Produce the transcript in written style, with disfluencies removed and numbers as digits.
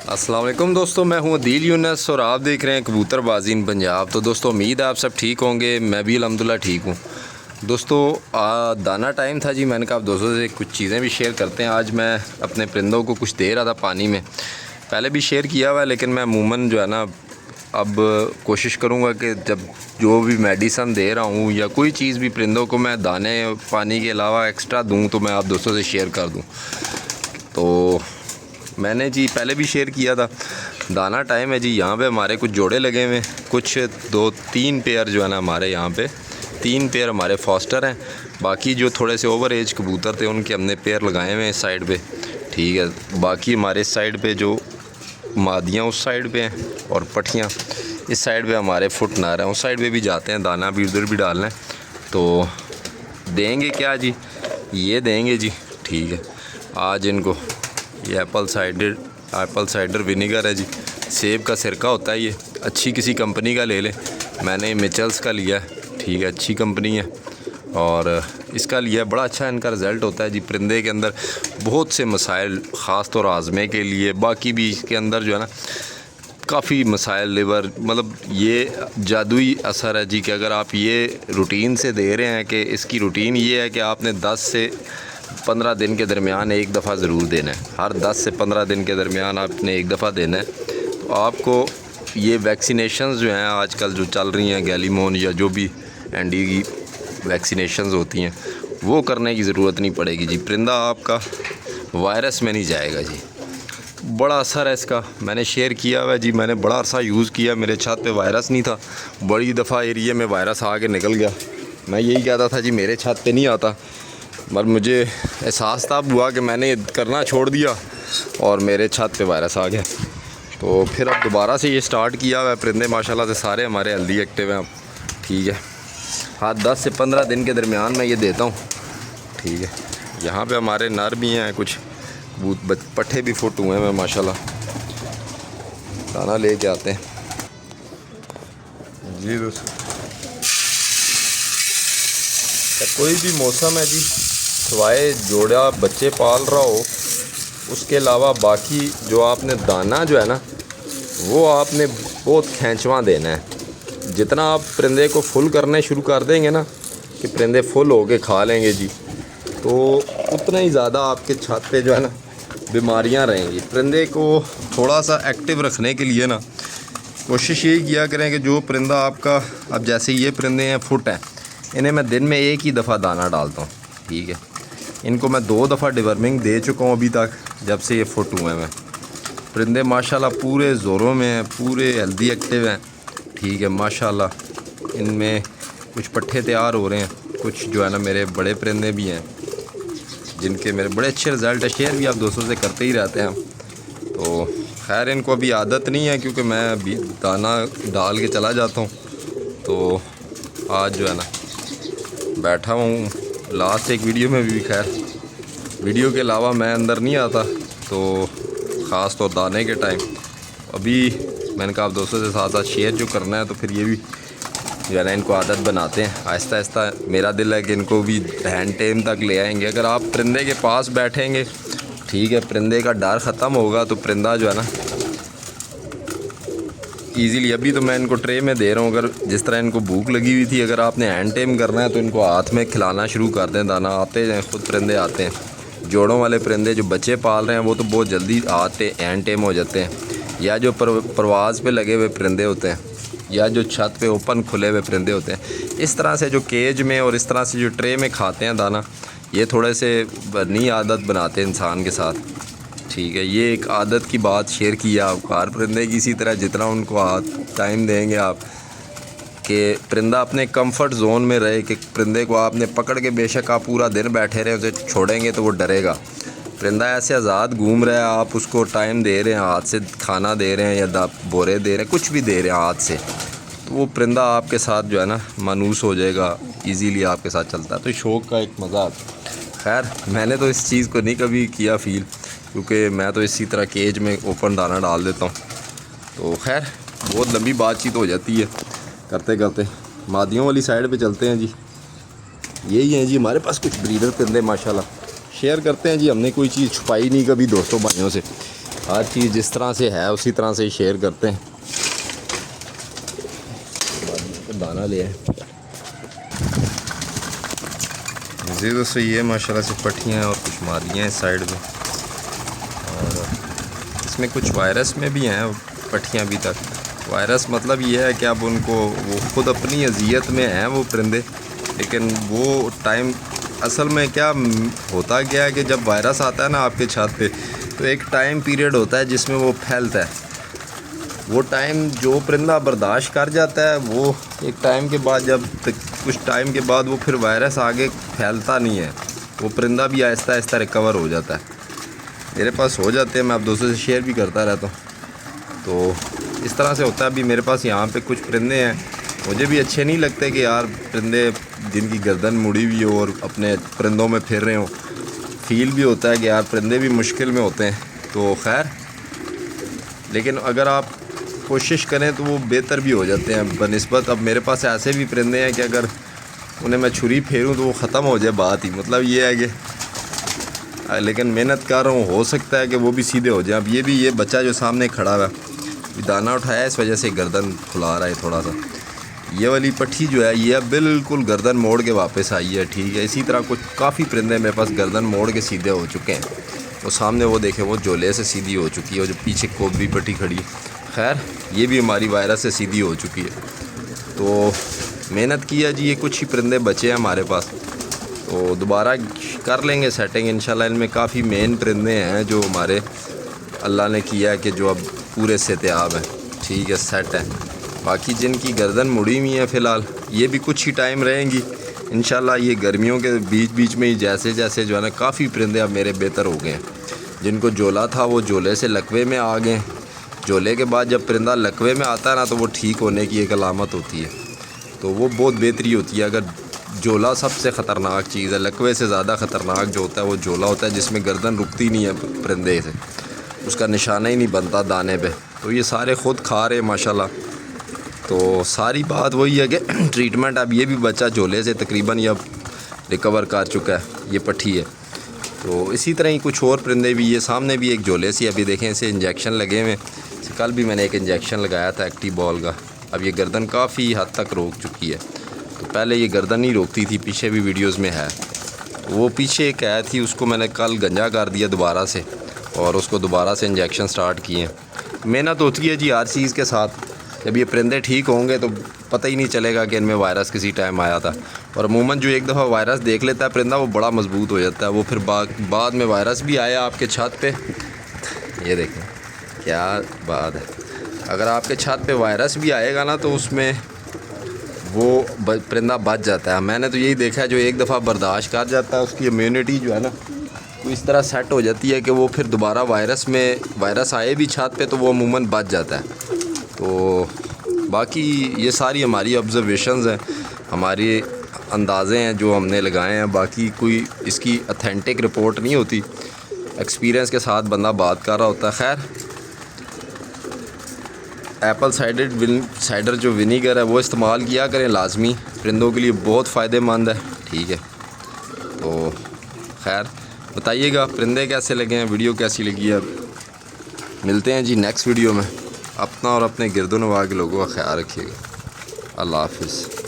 अस्सलाम वालेकुम दोस्तों, मैं हूं अदील यूनस और आप देख रहे हैं कबूतरबाजी इन पंजाब। तो दोस्तों उम्मीद है आप सब ठीक होंगे। मैं भी अल्हम्दुलिल्लाह ठीक हूं। दोस्तों दाना टाइम था जी। मैंने कहा आप दोस्तों से कुछ चीज़ें भी शेयर करते हैं। आज मैं अपने परिंदों को कुछ दे रहा था पानी में, पहले भी शेयर किया हुआ है, लेकिन मैं अमूमन जो है ना अब कोशिश करूँगा कि जब जो भी मेडिसन दे रहा हूँ या कोई चीज़ भी परिंदों को मैं दाने पानी के अलावा एक्स्ट्रा दूँ तो मैं आप दोस्तों से शेयर कर दूँ। तो मैंने जी पहले भी शेयर किया था। दाना टाइम है जी। यहाँ पे हमारे कुछ जोड़े लगे हुए हैं, कुछ 2-3 पेयर जो है ना हमारे यहाँ पे 3 पेयर हमारे फॉस्टर हैं। बाकी जो थोड़े से ओवर एज कबूतर थे उनके हमने पेयर लगाए हुए हैं इस साइड पे, ठीक है। बाकी हमारे इस साइड पे जो मादियाँ उस साइड पे हैं और पट्टियाँ इस साइड पे हमारे फुट नार हैं। उस साइड पे भी जाते हैं, दाना भी उधर भी डालना है। तो देंगे क्या जी, ये देंगे जी, ठीक है। आज इनको ये एप्पल साइडर विनेगर है जी। सेब का सिरका होता है ये, अच्छी किसी कंपनी का ले लें। मैंने मिचेल्स का लिया है, ठीक है, अच्छी कंपनी है और इसका लिया, बड़ा अच्छा इनका रिज़ल्ट होता है जी। परिंदे के अंदर बहुत से मसाइल, ख़ास तौर आज़मे के लिए, बाकी भी इसके अंदर जो है ना काफ़ी मसाइल, लिवर, मतलब ये जादुई असर है जी कि अगर आप ये रूटीन से दे रहे हैं कि इसकी रूटीन ये है कि आपने 10 से 15 दिन के दरमियान एक दफ़ा ज़रूर देना है। हर 10 से 15 दिन के दरमियान आपने एक दफ़ा देना है। तो आपको ये वैक्सीनेशंस जो हैं आजकल जो चल रही हैं, गैलीमोन या जो भी एनडी की वैक्सीनेशंस होती हैं, वो करने की ज़रूरत नहीं पड़ेगी जी। परिंदा आपका वायरस में नहीं जाएगा जी। बड़ा असर है इसका, मैंने शेयर किया हुआ है जी। मैंने बड़ा अरसा यूज़ किया, मेरे छत पे वायरस नहीं था, बड़ी दफ़ा एरिया में वायरस आके निकल गया। मैं यही कहता था जी मेरे छत पे नहीं आता, मगर मुझे एहसास तब हुआ कि मैंने करना छोड़ दिया और मेरे छत पे वायरस आ गया। तो फिर अब दोबारा से ये स्टार्ट किया हुआ है। परिंदे माशाल्लाह से सारे हमारे हेल्दी एक्टिव हैं, ठीक है। हाँ, 10 से 15 दिन के दरमियान मैं ये देता हूँ, ठीक है। यहाँ पे हमारे नर भी हैं, कुछ पट्ठे भी फुट हुए हैं माशाल्लाह। दाना ले के आते हैं जी दोस्तों। कोई भी मौसम है जी, सिवाय जोड़ा बच्चे पाल रहा हो उसके अलावा बाकी जो आपने दाना जो है ना वो आपने बहुत खींचवा देना है। जितना आप परिंदे को फुल करने शुरू कर देंगे ना कि परिंदे फुल हो के खा लेंगे जी, तो उतना ही ज़्यादा आपके छत पे जो है ना बीमारियां रहेंगी। परिंदे को थोड़ा सा एक्टिव रखने के लिए ना कोशिश यही किया करें कि जो परिंदा आपका, अब जैसे ये परिंदे हैं फुट हैं, इन्हें मैं दिन में एक ही दफ़ा दाना डालता हूँ, ठीक है। इनको मैं 2 दफ़ा डिवर्मिंग दे चुका हूँ अभी तक, जब से ये फुट हुए हैं। परिंदे माशाल्लाह पूरे ज़ोरों में हैं, पूरे हेल्दी एक्टिव हैं, ठीक है माशाल्लाह। इनमें कुछ पट्ठे तैयार हो रहे हैं, कुछ जो है ना मेरे बड़े परिंदे भी हैं जिनके मेरे बड़े अच्छे रिज़ल्ट है। शेयर भी आप दोस्तों से करते ही रहते हैं। तो खैर इनको अभी आदत नहीं है क्योंकि मैं अभी दाना डाल के चला जाता हूँ। तो आज जो है ना बैठा हूँ, लास्ट एक वीडियो में भी खैर वीडियो के अलावा मैं अंदर नहीं आता, तो ख़ास तौर दाने के टाइम अभी मैंने कहा आप दोस्तों से साथ साथ शेयर जो करना है, तो फिर ये भी जो है ना इनको आदत बनाते हैं आहिस्ता आहिस्ता। मेरा दिल है कि इनको भी हैंड टेम तक ले आएंगे। अगर आप परिंदे के पास बैठेंगे, ठीक है, परिंदे का डर ख़त्म होगा तो परिंदा जो है ना ईज़िली, अभी तो मैं इनको ट्रे में दे रहा हूँ। अगर जिस तरह इनको भूख लगी हुई थी, अगर आपने हैंड टेम करना है तो इनको हाथ में खिलाना शुरू कर दें दाना, आते हैं खुद परिंदे आते हैं। जोड़ों वाले परिंदे जो बच्चे पाल रहे हैं वो तो बहुत जल्दी आते हैंड टेम हो जाते हैं, या जो परवाज़ पे लगे हुए परिंदे होते हैं, या जो छत पे ओपन खुले हुए परिंदे होते हैं। इस तरह से जो केज में और इस तरह से जो ट्रे में खाते हैं दाना, ये थोड़े से बनी आदत बनाते हैं इंसान के साथ, ठीक है। ये एक आदत की बात शेयर की है आप। हर परिंदे की इसी तरह जितना उनको टाइम देंगे आप कि परिंदा अपने कंफर्ट जोन में रहे, कि परिंदे को आपने पकड़ के बेशक आप पूरा दिन बैठे रहे, उसे छोड़ेंगे तो वो डरेगा। परिंदा ऐसे आज़ाद घूम रहा है, आप उसको टाइम दे रहे हैं, हाथ से खाना दे रहे हैं या बोरे दे रहे हैं, कुछ भी दे रहे हैं हाथ से, तो वो परिंदा आपके साथ जो है ना मानूस हो जाएगा, इजीली आपके साथ चलता है। तो शौक़ का एक मज़ा आता है। खैर मैंने तो इस चीज़ को नहीं कभी किया फ़ील, क्योंकि मैं तो इसी तरह केज में ओपन दाना डाल देता हूँ। तो खैर बहुत लंबी बातचीत हो जाती है करते करते। मादियों वाली साइड पे चलते हैं जी। यही हैं जी हमारे पास कुछ ब्रीडर परिंदे माशाल्लाह। शेयर करते हैं जी, हमने कोई चीज़ छुपाई नहीं कभी दोस्तों भाइयों से। हर चीज़ जिस तरह से है उसी तरह से ही शेयर करते हैं। दाना लिया है जी दोस्तों, ये माशाल्लाह से पट्टियाँ और कुछ मादियाँ इस साइड में, और इसमें कुछ वायरस में भी हैं पट्टियाँ अभी तक। वायरस मतलब ये है कि अब उनको वो खुद अपनी अजियत में हैं वो परिंदे, लेकिन वो टाइम असल में क्या होता क्या है कि जब वायरस आता है ना आपके छत पे, तो एक टाइम पीरियड होता है जिसमें वो फैलता है। वो टाइम जो परिंदा बर्दाश्त कर जाता है, वो एक टाइम के बाद जब कुछ टाइम के बाद वो फिर वायरस आगे फैलता नहीं है, वो परिंदा भी आहिस्ता आहिस्ता रिकवर हो जाता है। मेरे पास हो जाते हैं, मैं आप दोस्तों से शेयर भी करता रहता हूँ। तो इस तरह से होता है। अभी मेरे पास यहाँ पे कुछ परिंदे हैं, मुझे भी अच्छे नहीं लगते कि यार परिंदे जिनकी गर्दन मुड़ी हुई हो और अपने परिंदों में फिर रहे हो। फील भी होता है कि यार परिंदे भी मुश्किल में होते हैं। तो खैर, लेकिन अगर आप कोशिश करें तो वो बेहतर भी हो जाते हैं बनिस्बत। अब मेरे पास ऐसे भी परिंदे हैं कि अगर उन्हें मैं छुरी फेरूं तो वो ख़त्म हो जाए बात ही। मतलब ये है कि लेकिन मेहनत कर रहा हूँ, हो सकता है कि वो भी सीधे हो जाए। अब ये बच्चा जो सामने खड़ा हुआ है, दाना उठाया, इस वजह से गर्दन खुला रहा है थोड़ा सा। ये वाली पट्टी जो है ये बिल्कुल गर्दन मोड़ के वापस आई है, ठीक है। इसी तरह कुछ काफ़ी परिंदे मेरे पास गर्दन मोड़ के सीधे हो चुके हैं। वो सामने वो देखें, वो जोले से सीधी हो चुकी है, और जो पीछे कोबी पट्टी खड़ी है, खैर ये भी हमारी वायरस से सीधी हो चुकी है। तो मेहनत की है जी, ये कुछ ही परिंदे बचे हैं हमारे पास, तो दोबारा कर लेंगे सेटिंग इंशाल्लाह। इनमें काफ़ी मेन परिंदे हैं जो हमारे अल्लाह ने किया है कि जो अब पूरे सेहतियाब हैं, ठीक है, सेट है। बाकी जिनकी गर्दन मुड़ी हुई है फ़िलहाल, ये भी कुछ ही टाइम रहेंगी इंशाल्लाह। ये गर्मियों के बीच में ही जैसे जैसे जो है ना, काफ़ी परिंदे अब मेरे बेहतर हो गए हैं। जिनको जोला था वो जोले से लकवे में आ गए। जोले के बाद जब परिंदा लकवे में आता है ना, तो वो ठीक होने की एक अलामत होती है, तो वो बहुत बेहतरी होती है। अगर जोला सबसे ख़तरनाक चीज़ है, लकवे से ज़्यादा ख़तरनाक जो होता है वो जोला होता है, जिसमें गर्दन रुकती नहीं है परिंदे से, उसका निशाना ही नहीं बनता दाने पे। तो ये सारे ख़ुद खा रहे माशाल्लाह। तो सारी बात वही है कि ट्रीटमेंट, अब ये भी बच्चा झोले से तकरीबन अब रिकवर कर चुका है, ये पट्टी है। तो इसी तरह ही कुछ और परिंदे भी, ये सामने भी एक झोले सी अभी देखें, इसे इंजेक्शन लगे हुए। कल भी मैंने एक इंजेक्शन लगाया था एक्टिव बॉल का। अब ये गर्दन काफ़ी हद तक रोक चुकी है। तो पहले ये गर्दन नहीं रोकती थी, पीछे भी वीडियोज़ में है। वो पीछे एक आया थी, उसको मैंने कल गंजा कर दिया दोबारा से, और उसको दोबारा से इंजेक्शन स्टार्ट किए। मेहनत होती है जी हर चीज़ के साथ। जब ये परिंदे ठीक होंगे तो पता ही नहीं चलेगा कि इनमें वायरस किसी टाइम आया था। और अमूमन जो एक दफ़ा वायरस देख लेता है परिंदा, वो बड़ा मजबूत हो जाता है। वो फिर बाद में वायरस भी आया आपके छत पे, ये देखें क्या बात है। अगर आपके छत पे वायरस भी आएगा ना, तो उसमें वो परिंदा बच जाता है। मैंने तो यही देखा है, जो एक दफ़ा बर्दाश्त कर जाता है, उसकी इम्यूनिटी जो है ना, वो इस तरह सेट हो जाती है कि वो फिर दोबारा वायरस आए भी छत पे तो वो अमूमन बच जाता है। तो बाकी ये सारी हमारी ऑब्जर्वेशंस हैं, हमारे अंदाज़े हैं जो हमने लगाए हैं। बाकी कोई इसकी ऑथेंटिक रिपोर्ट नहीं होती, एक्सपीरियंस के साथ बंदा बात कर रहा होता है। खैर, एप्पल साइडर जो विनीगर है वो इस्तेमाल किया करें लाजमी, परिंदों के लिए बहुत फ़ायदेमंद है, ठीक है। तो खैर बताइएगा परिंदे कैसे लगे हैं, वीडियो कैसी लगी है। मिलते हैं जी नेक्स्ट वीडियो में। अपना और अपने गिरदो नवाह के लोगों का ख्याल रखिएगा। अल्लाह हाफिज़।